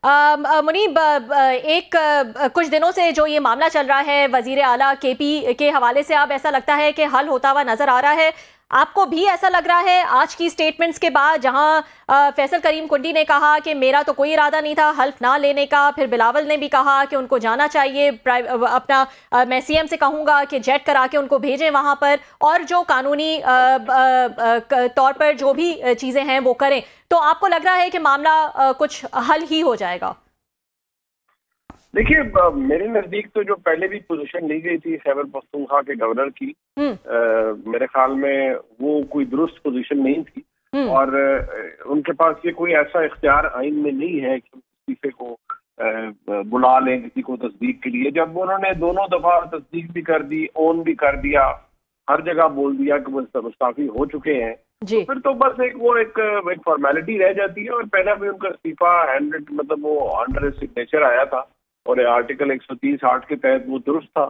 मुनीब, कुछ दिनों से जो ये मामला चल रहा है वजीर आला केपी के हवाले से, अब ऐसा लगता है कि हल होता हुआ नजर आ रहा है। आपको भी ऐसा लग रहा है आज की स्टेटमेंट्स के बाद, जहां फैसल करीम कुंडी ने कहा कि मेरा तो कोई इरादा नहीं था हल्फ ना लेने का, फिर बिलावल ने भी कहा कि उनको जाना चाहिए, अपना मैं सीएम से कहूंगा कि जेट करा के उनको भेजें वहां पर, और जो कानूनी तौर पर जो भी चीजें हैं वो करें, तो आपको लग रहा है कि मामला कुछ हल ही हो जाएगा? देखिए, मेरे नजदीक तो जो पहले भी पोजीशन ली गई थी खैबर पख्तूनख्वा के गवर्नर की, मेरे ख्याल में वो कोई दुरुस्त पोजीशन नहीं थी। और उनके पास ये कोई ऐसा इख्तियार आइन में नहीं है कि किसी को बुला लें किसी को तस्दीक के लिए। जब उन्होंने दोनों दफा तस्दीक भी कर दी, ओन भी कर दिया, हर जगह बोल दिया कि वो मुस्ताफी हो चुके हैं, तो फिर तो बस एक फॉर्मेलिटी रह जाती है। और पहले भी उनका इस्तीफा मतलब वो अंडर सिग्नेचर आया था और आर्टिकल 130(8) के तहत वो दुरुस्त था।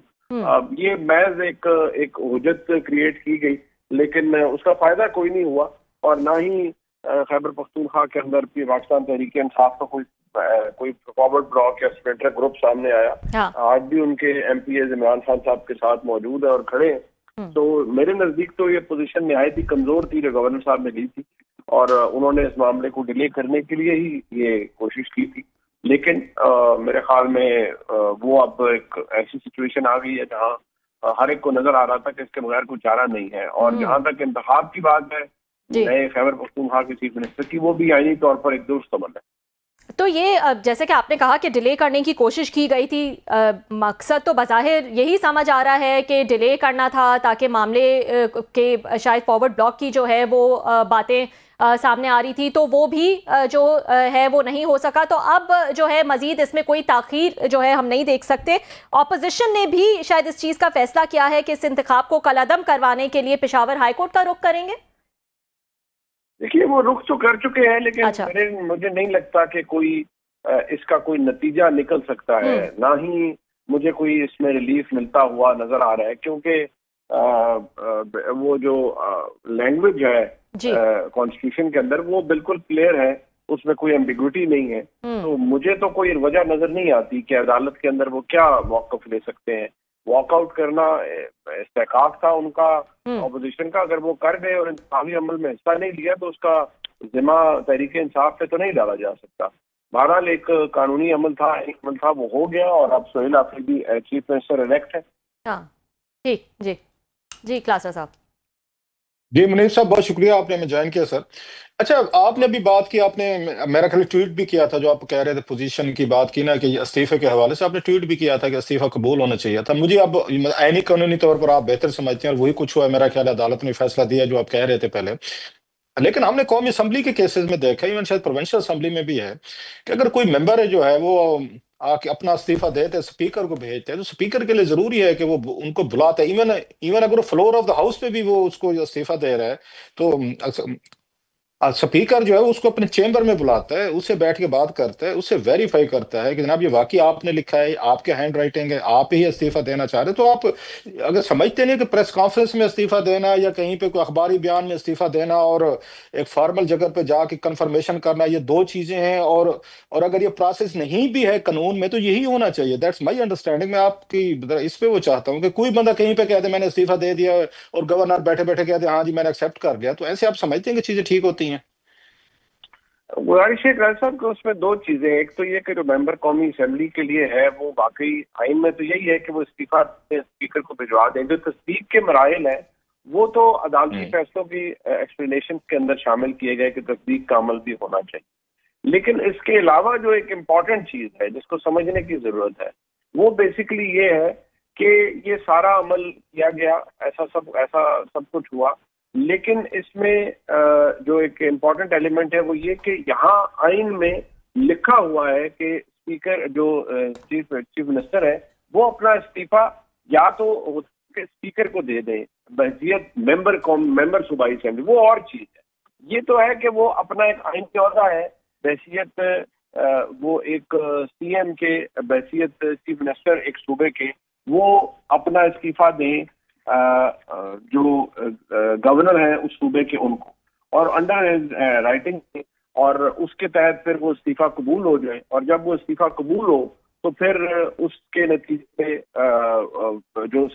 अब ये महज एक हुज्जत क्रिएट की गई, लेकिन उसका फायदा कोई नहीं हुआ। और ना ही खैबर पख्तूनख्वा के अंदर भी पाकिस्तान तहरीक इंसाफ का कोई फॉरवर्ड ब्लॉक या स्प्लिटर ग्रुप सामने आया। आज भी उनके एमपीएज इमरान खान साहब के साथ मौजूद है और खड़े हैं। तो मेरे नजदीक तो ये पोजीशन निहायत ही कमजोर थी जो गवर्नर साहब ने ली थी, और उन्होंने इस मामले को डिले करने के लिए ही ये कोशिश की थी। लेकिन मेरे ख्याल में वो अब एक ऐसी सिचुएशन आ गई है जहां हर एक को नजर आ रहा था कि इसके बगैर कोई चारा नहीं है। और जहां तक इंतखाब की बात है नए खैबर पख्तूनख्वा के चीफ मिनिस्टर की, वो भी आईनी तौर पर एक दुरुस्त अमल है। तो ये जैसे कि आपने कहा कि डिले करने की कोशिश की गई थी, मकसद तो बज़ाहिर यही समझ आ रहा है कि डिले करना था ताकि मामले के शायद फॉरवर्ड ब्लॉक की जो है वो बातें सामने आ रही थी, तो वो भी जो है वो नहीं हो सका। तो अब जो है मजीद इसमें कोई ताखीर जो है हम नहीं देख सकते। ऑपोजिशन ने भी शायद इस चीज़ का फैसला किया है कि इस इंतखाब को कलअदम करवाने के लिए पेशावर हाईकोर्ट का रुख करेंगे। देखिए, वो रुख तो कर चुके हैं, लेकिन मुझे नहीं लगता कि इसका कोई नतीजा निकल सकता है। ना ही मुझे कोई इसमें रिलीफ मिलता हुआ नजर आ रहा है, क्योंकि वो जो लैंग्वेज है कॉन्स्टिट्यूशन के अंदर वो बिल्कुल क्लियर है, उसमें कोई एम्बिग्विटी नहीं है। तो मुझे तो कोई वजह नजर नहीं आती कि अदालत के अंदर वो क्या मौक़िफ़ ले सकते हैं। वॉकआउट करना इस्तेहकाक था उनका, ऑपोजिशन का। अगर वो कर गए और इंतखाबी अमल में हिस्सा नहीं लिया तो उसका जिम्मा तहरीक इंसाफ पे तो नहीं डाला जा सकता। बहरहाल एक कानूनी अमल था, एक अमल था, वो हो गया। और अब Sohail Afridi chief minister elect है। हाँ, ठीक, जी जी, क्लासा साहब। जी मुनीब साहब, बहुत शुक्रिया, आपने हमें ज्वाइन किया सर। अच्छा, आपने अभी बात की, आपने मेरा ख्याल ट्वीट भी किया था, जो आप कह रहे थे पोजीशन की बात की ना, कि इस्तीफे के हवाले से आपने ट्वीट भी किया था कि इस्तीफा कबूल होना चाहिए था। मुझे अब आईनी कानूनी तौर पर आप बेहतर समझते हैं और वही कुछ हुआ है। मेरा ख्याल अदालत ने फैसला दिया जो आप कह रहे थे पहले। लेकिन हमने कौमी असम्बली के केसेस में देखा, इवन शायद प्रोविंशियल असम्बली में भी है, कि अगर कोई मेंबर है जो है वो आके अपना इस्तीफा देते स्पीकर को भेजते हैं, तो स्पीकर के लिए जरूरी है कि वो उनको बुलाते हैं। इवन अगर वो फ्लोर ऑफ द हाउस पे भी वो उसको इस्तीफा दे रहा है, तो स्पीकर जो है उसको अपने चेंबर में बुलाता है, उससे बैठ के बात करता है, उससे वेरीफाई करता है कि जनाब ये वाकई आपने लिखा है, आपके हैंड राइटिंग है, आप ही इस्तीफा देना चाह रहे हैं। तो आप अगर समझते नहीं कि प्रेस कॉन्फ्रेंस में इस्तीफा देना या कहीं पे कोई अखबारी बयान में इस्तीफा देना और एक फॉर्मल जगह पे जाके कंफर्मेशन करना, ये दो चीजें हैं। और अगर ये प्रोसेस नहीं भी है कानून में तो यही होना चाहिए। That's my understanding. मैं आपकी इस पे वो चाहता हूँ कि कोई बंदा कहीं पे कह दे मैंने इस्तीफा दे दिया और गवर्नर बैठे बैठे कह दे हाँ जी मैंने एक्सेप्ट कर लिया, तो ऐसे आप समझते हैं कि चीजें ठीक होती हैं? गुजारिश है साहब कि उसमें दो चीजें, एक तो ये कि जो मेंबर कौमी असेंबली के लिए है वो वाकई आइन में तो यही है कि वो इस्तीफा स्पीकर को भिजवा दें। जो तस्दीक के मराइल है वो तो अदालती फैसलों की एक्सप्लेनेशन के अंदर शामिल किए गए कि तस्दीक का अमल भी होना चाहिए। लेकिन इसके अलावा जो एक इम्पॉर्टेंट चीज है जिसको समझने की जरूरत है वो बेसिकली ये है कि ये सारा अमल किया गया, ऐसा सब कुछ हुआ, लेकिन इसमें जो एक इम्पॉर्टेंट एलिमेंट है वो ये कि यहाँ आइन में लिखा हुआ है कि स्पीकर जो चीफ मिनिस्टर है वो अपना इस्तीफा या तो स्पीकर को दे दें बहसियत मेंबर सूबाई असेंबली, वो और चीज है। ये तो है कि वो अपना एक आइन के ओहदा है बहसियत वो एक सीएम के बहसियत चीफ मिनिस्टर एक सूबे के, वो अपना इस्तीफा दें जो गवर्नर है उस सूबे के उनको, और अंडर राइटिंग और उसके तहत फिर वो इस्तीफा कबूल हो जाए, और जब वो इस्तीफा कबूल हो तो फिर उसके नतीजे में जो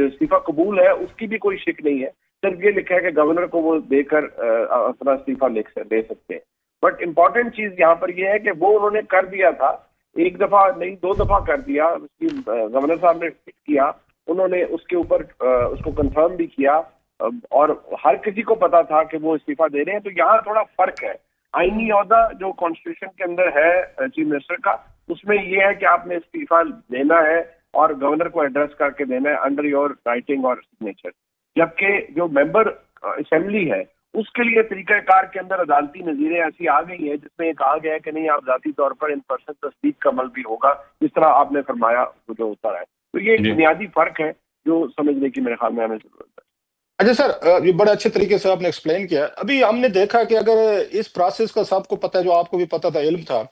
इस्तीफा कबूल है उसकी भी कोई शिक नहीं है, सिर्फ ये लिखा है कि गवर्नर को वो देकर अपना इस्तीफा दे सकते हैं। बट इम्पॉर्टेंट चीज यहाँ पर ये है कि वो उन्होंने कर दिया था, एक दफा नहीं 2 दफा कर दिया, गवर्नर साहब ने ट्वीट किया, उन्होंने उसके ऊपर उसको कंफर्म भी किया, और हर किसी को पता था कि वो इस्तीफा दे रहे हैं। तो यहाँ थोड़ा फर्क है। आईनी ओहदा जो कॉन्स्टिट्यूशन के अंदर है चीफ मिनिस्टर का, उसमें ये है कि आपने इस्तीफा देना है और गवर्नर को एड्रेस करके देना है अंडर योर राइटिंग और सिग्नेचर। जबकि जो मेंबर असेंबली है उसके लिए तरीकाकार के अंदर अदालती नजीरें ऐसी आ गई है जिसमें ये कहा गया है कि नहीं, आप जाती तौर पर इन पर्सन तस्दीक का अमल भी होगा, जिस तरह आपने फरमाया जो होता है। तो ये एक बुनियादी फर्क है जो समझने की मेरे ख्याल में हमें जरूरत है। अच्छा सर, ये बड़े अच्छे तरीके से आपने एक्सप्लेन किया। अभी हमने देखा कि अगर इस प्रोसेस का सबको पता है, जो आपको भी पता था, इल्म था,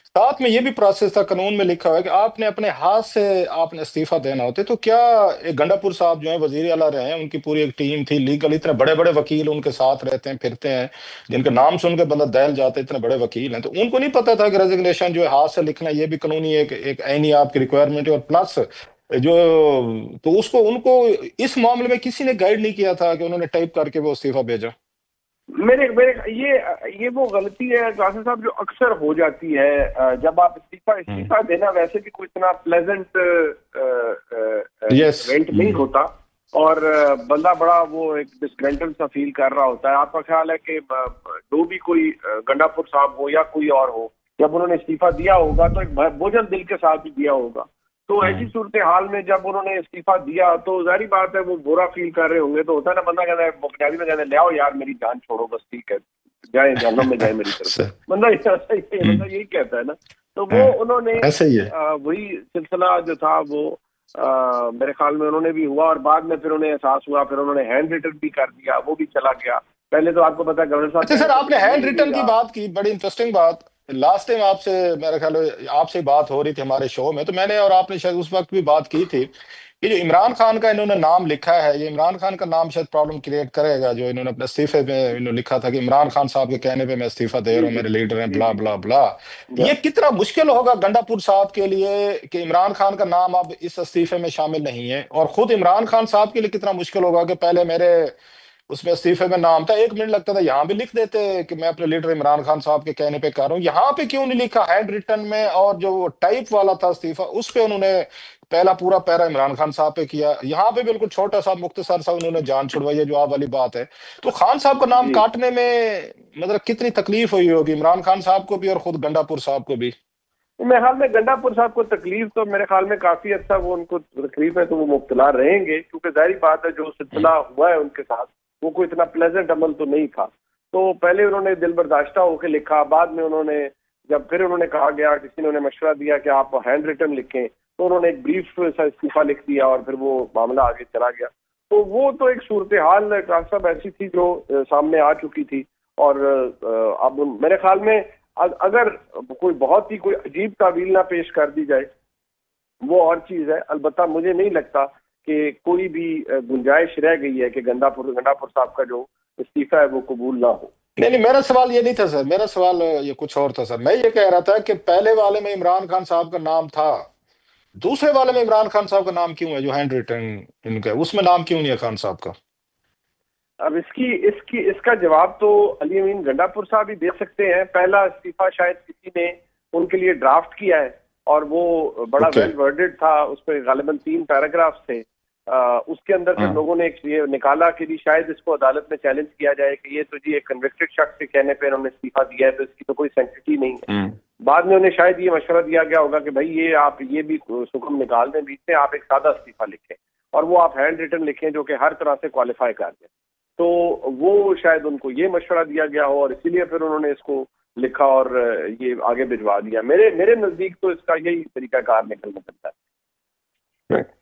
साथ में ये भी प्रोसेस था, कानून में लिखा हुआ है कि आपने अपने हाथ से आपने इस्तीफा देना होता है, तो क्या एक गंडापुर साहब जो है वजीर आला रहे हैं, उनकी पूरी एक टीम थी लीगल, इतने बड़े बड़े वकील उनके साथ रहते हैं, फिरते हैं, जिनके नाम सुन के बंदा दहल जाता है, इतने बड़े वकील हैं, तो उनको नहीं पता था कि रेजिग्नेशन जो है हाथ से लिखना, ये भी कानूनी एक आईनी आपकी रिक्वायरमेंट है। और प्लस जो तो उसको उनको इस मामले में किसी ने गाइड नहीं किया था कि उन्होंने टाइप करके वो इस्तीफा भेजा। मेरे मेरे ये वो गलती है कासिम साहब जो अक्सर हो जाती है जब आप इस्तीफा देना वैसे भी कोई इतना प्लेजेंट इवेंट नहीं होता, और बंदा बड़ा वो एक डिस्ग्रंटल सा फील कर रहा होता है। आपका ख्याल है कि जो भी कोई गंडापुर साहब हो या कोई और हो, जब उन्होंने इस्तीफा दिया होगा तो एक बोझल दिल के साथ ही दिया होगा। तो ऐसी सूरत हाल में जब उन्होंने इस्तीफा दिया तो जाहिर बात है वो बुरा फील कर रहे होंगे। तो होता है ना, बंदा कहता है पंजाबी में कहते हैं, ले आओ यार मेरी जान छोड़ो बस, ठीक है, जाए जहन्नम में जाए मेरी तरफ, बंदा यही कहता है ना। तो वो उन्होंने वही सिलसिला जो था वो मेरे ख्याल में उन्होंने भी हुआ, और बाद में फिर उन्हें एहसास हुआ, फिर उन्होंने हैंड रिटन भी कर दिया, वो भी चला गया। पहले तो आपको पता है गवर्नर साहब। अच्छा सर, आपने हैंड रिटन की बात की, बड़ी इंटरेस्टिंग बात। लास्ट टाइम आपसे मेरे ख्याल आपसे बात हो रही थी हमारे शो में, तो मैंने और आपने शायद उस वक्त भी बात की थी कि जो इमरान खान का इन्होंने नाम लिखा है, ये इमरान खान का नाम शायद प्रॉब्लम क्रिएट करेगा। जो इन्होंने अपने इस्तीफे में इन्होंने लिखा था कि इमरान खान साहब के कहने पे मैं इस्तीफा दे रहा हूँ, मेरे लीडर हैं, ब्ला ब्ला ब्ला। ये कितना मुश्किल होगा गंडापुर साहब के लिए कि इमरान खान का नाम अब इस इस्तीफे में शामिल नहीं है, और खुद इमरान खान साहब के लिए कितना मुश्किल होगा कि पहले मेरे उसमें इस्तीफे में नाम था, 1 मिनट लगता था, यहाँ भी लिख देते कि मैं अपने लीडर इमरान खान साहब के कहने पे कर रहा हूँ, यहाँ पे क्यों नहीं लिखा हैंड रिटन में? और जो टाइप वाला था इस्तीफा उस पे उन्होंने पहला पूरा पैरा इमरान खान साहब पे किया, यहाँ पे बिल्कुल छोटा सा मुख्तसर सा उन्होंने जान छुड़वाई है, जो आप वाली बात है। तो खान साहब का नाम काटने में मतलब कितनी तकलीफ हुई होगी इमरान खान साहब को भी और खुद गंडापुर साहब को भी। मेरे ख्याल में गंडापुर साहब को तकलीफ तो मेरे ख्याल में काफी अच्छा वो उनको तकलीफ है, तो वो मुब्तला रहेंगे, क्योंकि जाहिर बात है जो सिलसिला हुआ है उनके साथ वो कोई इतना प्लेजेंट अमल तो नहीं था। तो पहले उन्होंने दिल बर्दाश्ता होकर लिखा, बाद में उन्होंने जब फिर उन्होंने कहा गया, किसी ने उन्हें मशवरा दिया कि आप हैंड रिटन लिखें, तो उन्होंने एक ब्रीफ सा इस्तीफा लिख दिया और फिर वो मामला आगे चला गया। तो वो तो एक सूरत हाल साहब ऐसी थी जो सामने आ चुकी थी। और अब मेरे ख्याल में अगर कोई बहुत ही कोई अजीब तावील ना पेश कर दी जाए वो और चीज है, अलबत्ता मुझे नहीं लगता कि कोई भी गुंजाइश रह गई है कि गंडापुर साहब का जो इस्तीफा है वो कबूल ना हो। नहीं, मेरा सवाल ये नहीं था सर, मेरा सवाल ये कुछ और था सर। मैं ये कह रहा था कि पहले वाले में इमरान खान साहब का नाम था, दूसरे वाले में इमरान खान साहब का नाम क्यों है? जो हैंड रिटन इनका उसमें नाम क्यों नहीं है खान साहब का? अब इसका जवाब तो अली अमीन गंडापुर साहब ही दे सकते हैं। पहला इस्तीफा शायद किसी ने उनके लिए ड्राफ्ट किया है और वो बड़ा वेल वर्डेड था, उस पर गालिबन 3 पैराग्राफ्स थे। उसके अंदर फिर लोगों ने ये निकाला कि जी शायद इसको अदालत में चैलेंज किया जाए कि ये तो जी एक कन्विक्टेड शख्स के कहने पे इन्होंने इस्तीफा दिया है, तो इसकी तो कोई सेंसिटी नहीं है। बाद में उन्हें शायद ये मशवरा दिया गया होगा कि भाई ये आप ये भी सुकम निकाल दें बीच में, आप एक सादा इस्तीफा लिखें और वो आप हैंड रिटन लिखें जो कि हर तरह से क्वालिफाई कर दें। तो वो शायद उनको ये मशवरा दिया गया हो और इसीलिए फिर उन्होंने इसको लिखा और ये आगे भिजवा दिया। मेरे नजदीक तो इसका यही तरीकाकार निकलना पड़ता है।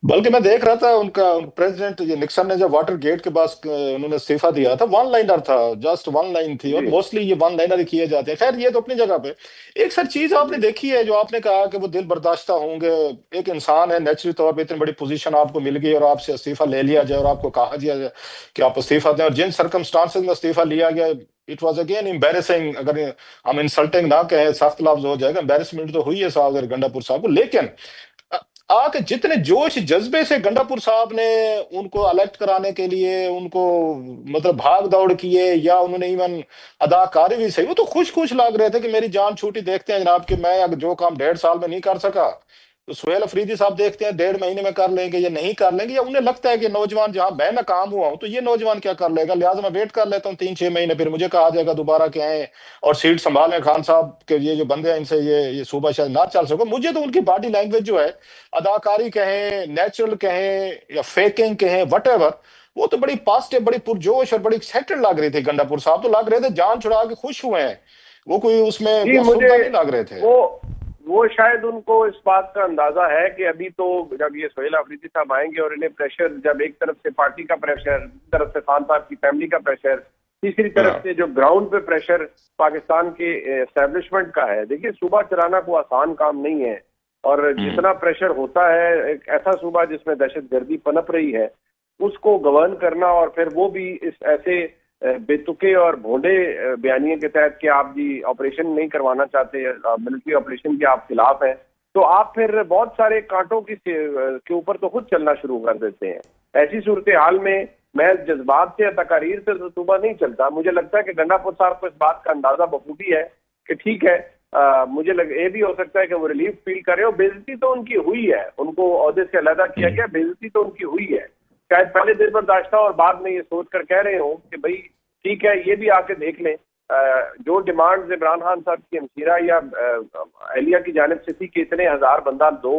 बल्कि मैं देख रहा था उनका प्रेसिडेंट ये निक्सन ने जब वाटर गेट के पास उन्होंने इस्तीफा दिया था, 1 लाइनर था, जस्ट 1 लाइन थी, और मोस्टली ये 1 लाइनर ही किए जाते हैं। खैर ये तो अपनी जगह पे। एक सर चीज आपने देखी है, जो आपने कहा कि वो दिल बर्दाश्ता होंगे, एक इंसान है नेचुरली तौर पे, इतनी बड़ी पोजीशन आपको मिल गई और आपसे इस्तीफा ले लिया जाए और आपको कहा दिया जाए कि आप इस्तीफा दें, और जिन सर्कमस्टांसेस में इस्तीफा लिया गया इट वॉज अगेन एम्बेरसिंग, अगर हम इंसल्टिंग ना कहें, सख्त लफ्ज हो जाएगा, एम्बेरसमेंट तो हुई है साहब गंडापुर साहब को। लेकिन आके जितने जोश जज्बे से गंडापुर साहब ने उनको अलर्ट कराने के लिए उनको मतलब भाग दौड़ किए, या उन्होंने इवन अदाकारी भी सही, वो तो खुश खुश लग रहे थे कि मेरी जान छूटी। देखते हैं जनाब कि मैं अगर जो काम 1.5 साल में नहीं कर सका तो सुहेल अफरीदी साहब देखते हैं 1.5 महीने में कर लेंगे या नहीं कर लेंगे, या उन्हें लगता है कि नौजवान जहां मैं नाकाम हुआ हूं तो ये नौजवान क्या कर लेगा, लिहाजा मैं वेट कर लेता हूँ 3-6 महीने, फिर मुझे कहा जाएगा दोबारा के आए और सीट संभालें। खान साहब के ये जो बंदे हैं इनसे ये सूबा शायद ना चल सको। मुझे तो उनकी बॉडी लैंग्वेज जो है, अदाकारी कहें, नेचुरल कहें या फेकिंग कहें, वट एवर, वो तो बड़ी पॉजिटिव, बड़ी पुरजोश और बड़ी एक्साइटेड लग रही थी। गंडापुर साहब तो लग रहे थे जान छुड़ा के खुश हुए हैं, वो कोई उसमें मुझे नहीं लग रहे थे। वो शायद उनको इस बात का अंदाजा है कि अभी तो जब ये सुहेल अफरीदी साहब आएंगे और इन्हें प्रेशर, जब एक तरफ से पार्टी का प्रेशर, तरफ से खान साहब की फैमिली का प्रेशर, तीसरी तरफ से जो ग्राउंड पे प्रेशर पाकिस्तान के एस्टेब्लिशमेंट का है। देखिए, सूबा चलाना कोई आसान काम नहीं है, और जितना प्रेशर होता है एक ऐसा सूबा जिसमें दहशतगर्दी पनप रही है, उसको गवर्न करना, और फिर वो भी इस ऐसे बेतुके और भोंडे बयानिए के तहत कि आप जी ऑपरेशन नहीं करवाना चाहते, मिलिट्री ऑपरेशन के आप खिलाफ हैं, तो आप फिर बहुत सारे कांटों के ऊपर तो खुद चलना शुरू कर देते हैं। ऐसी सूरत हाल में महज जज्बात से या तकारीर से तो सूबा नहीं चलता। मुझे लगता है कि गंडापुर साहब को इस बात का अंदाजा बखूबी है कि ठीक है, मुझे ये भी हो सकता है कि वो रिलीफ फील करे, और बेइज्जती तो उनकी हुई है, उनको ओहदे से अलहदा किया गया, बेइज्जती तो उनकी हुई है। शायद पहले दिल बर्दाश्त था और बाद में ये सोच कर कह रहे हो कि भाई ठीक है, ये भी आके देख लें। जो डिमांड्स इमरान खान साहब की हमशीरा या एहलिया की जानिब से थी कि इतने हजार बंदा दो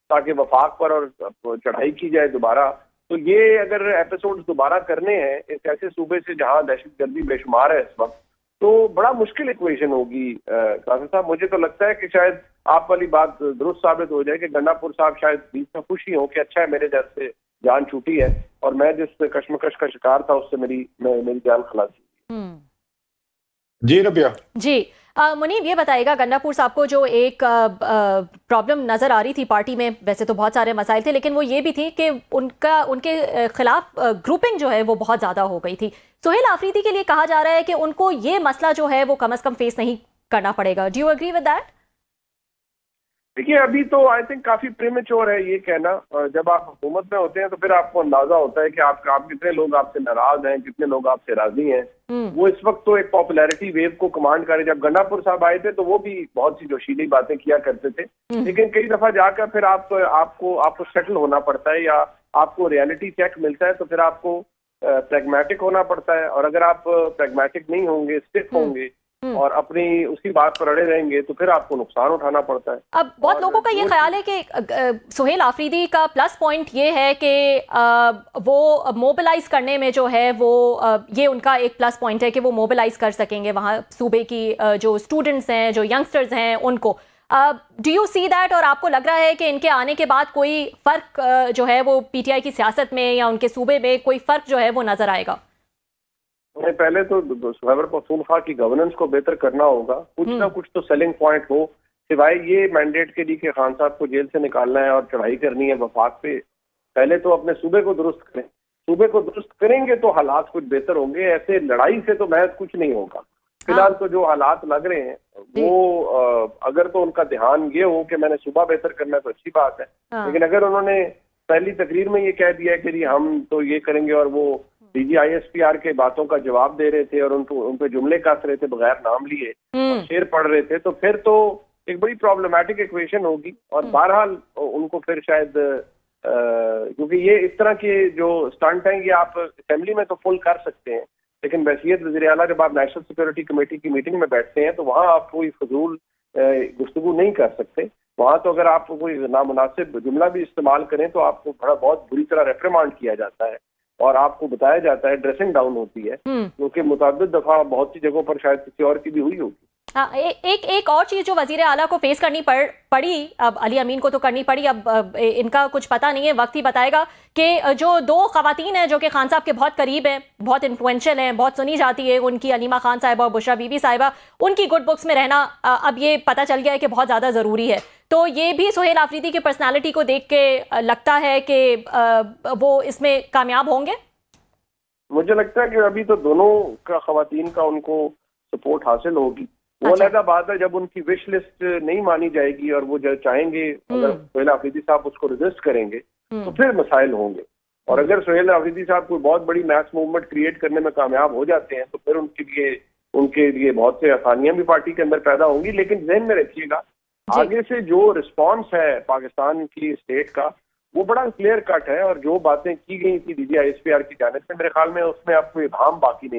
ताकि वफाक पर और चढ़ाई की जाए दोबारा, तो ये अगर एपिसोड दोबारा करने हैं एक ऐसे सूबे से जहां दहशतगर्दी बेशुमार है इस वक्त, तो बड़ा मुश्किल इक्वेशन होगी। कासिम साहब, मुझे तो लगता है कि शायद आप वाली बात दुरुस्त साबित हो जाए कि गंडापुर साहब शायद बीच में खुशी हो कि अच्छा है मेरे दर से जान छूटी है, और मैं जिस कश्मकश का शिकार था उससे मेरी जान खलास हुई। जी रबिया जी, मुनीब ये बताइएगा, गंडापुर साहब को जो एक प्रॉब्लम नजर आ रही थी पार्टी में, वैसे तो बहुत सारे मसाइल थे, लेकिन वो ये भी थी कि उनके खिलाफ ग्रुपिंग जो है वो बहुत ज्यादा हो गई थी। सुहेल आफरीदी के लिए कहा जा रहा है कि उनको ये मसला जो है वो कम से कम फेस नहीं करना पड़ेगा। Do you agree with that? देखिए, अभी तो आई थिंक काफी प्रीमेच्योर है ये कहना। जब आप हुकूमत में होते हैं तो फिर आपको अंदाजा होता है कि आप कितने लोग आपसे नाराज हैं, कितने लोग आपसे राजी हैं। वो इस वक्त तो एक पॉपुलैरिटी वेव को कमांड कर रहे। जब गंडापुर साहब आए थे तो वो भी बहुत सी जोशीली बातें किया करते थे, लेकिन कई दफा जाकर फिर आपको सेटल होना पड़ता है, या आपको रियलिटी चेक मिलता है, तो फिर आपको प्रैग्मेटिक होना पड़ता है। और अगर आप प्रैग्मेटिक नहीं होंगे, स्टिफ होंगे और अपनी उसी बात पर अड़े रहेंगे, तो फिर आपको नुकसान उठाना पड़ता है। अब बहुत लोगों का ये ख्याल है कि सुहेल आफरीदी का प्लस पॉइंट ये है कि वो मोबिलाइज करने में जो है वो ये उनका एक प्लस पॉइंट है कि वो मोबिलाइज कर सकेंगे वहाँ सूबे की जो स्टूडेंट्स हैं, जो यंगस्टर्स हैं, उनको। Do you see that? और आपको लग रहा है कि इनके आने के बाद कोई फर्क जो है वो पीटीआई की सियासत में या उनके सूबे में कोई फर्क जो है वो नजर आएगा? पहले तो खैबर पख्तूनख्वा की गवर्नेंस को बेहतर करना होगा। कुछ ना कुछ तो सेलिंग पॉइंट हो, सिवाय ये मैंडेट के लिए कि खान साहब को जेल से निकालना है और चढ़ाई करनी है वफाक पे। पहले तो अपने सूबे को दुरुस्त करें। सूबे को दुरुस्त करेंगे तो हालात कुछ बेहतर होंगे। ऐसे लड़ाई से तो महज कुछ नहीं होगा। फिलहाल तो जो हालात लग रहे हैं वो अगर तो उनका ध्यान ये हो कि मैंने सूबा बेहतर करना है तो अच्छी बात है, लेकिन अगर उन्होंने पहली तकरीर में ये कह दिया कि हम तो ये करेंगे और वो DGISPR के बातों का जवाब दे रहे थे और उन पे जुमले कस रहे थे बगैर नाम लिए, शेर पढ़ रहे थे, तो फिर तो एक बड़ी प्रॉब्लमैटिक इक्वेशन होगी। और बहरहाल उनको फिर शायद क्योंकि ये इस तरह के जो स्टंट हैं ये आप असेंबली में तो फुल कर सकते हैं, लेकिन बहसीयत वज़ीर आला जब आप नेशनल सिक्योरिटी कमेटी की मीटिंग में बैठते हैं तो वहाँ आप कोई फजूल गुफ्तगू नहीं कर सकते। वहाँ तो अगर आप कोई नामुनासिब जुमला भी इस्तेमाल करें तो आपको बहुत बुरी तरह रेप्रिमांड किया जाता है और आपको बताया जाता है, ड्रेसिंग डाउन होती है, क्योंकि मुतअद्दिद दफा बहुत सी जगहों पर शायद किसी और की भी हुई होगी। एक और चीज जो वजीर आला को फेस करनी पड़ी, अब अली अमीन को तो करनी पड़ी, अब इनका कुछ पता नहीं है, वक्त ही बताएगा कि जो दो खवातीन हैं जो कि खान साहब के बहुत करीब हैं, बहुत इन्फ्लुएंशियल हैं, बहुत सुनी जाती है, उनकी अलीमा खान साहिबा और बुशरा बीबी साहिबा, उनकी गुड बुक्स में रहना अब ये पता चल गया है कि बहुत ज़्यादा ज़रूरी है। तो ये भी सुहेल आफरीदी की पर्सनालिटी को देख के लगता है कि वो इसमें कामयाब होंगे। मुझे लगता है कि अभी तो दोनों का खवातीन का उनको सपोर्ट हासिल होगी। वो अलग बात है जब उनकी विश लिस्ट नहीं मानी जाएगी और वो जो चाहेंगे, अगर सुहेल अफरीदी साहब उसको रेजिस्ट करेंगे तो फिर मसाइल होंगे। और अगर सुहेल अफरीदी साहब कोई बहुत बड़ी मैस मूवमेंट क्रिएट करने में कामयाब हो जाते हैं तो फिर उनके लिए बहुत से आसानियां भी पार्टी के अंदर पैदा होंगी। लेकिन ध्यान में रखिएगा, आगे से जो रिस्पॉन्स है पाकिस्तान की स्टेट का वो बड़ा क्लियर कट है, और जो बातें की गई थी DGI SPR की जानिब से, मेरे ख्याल में उसमें अब कोई इबाहम बाकी नहीं।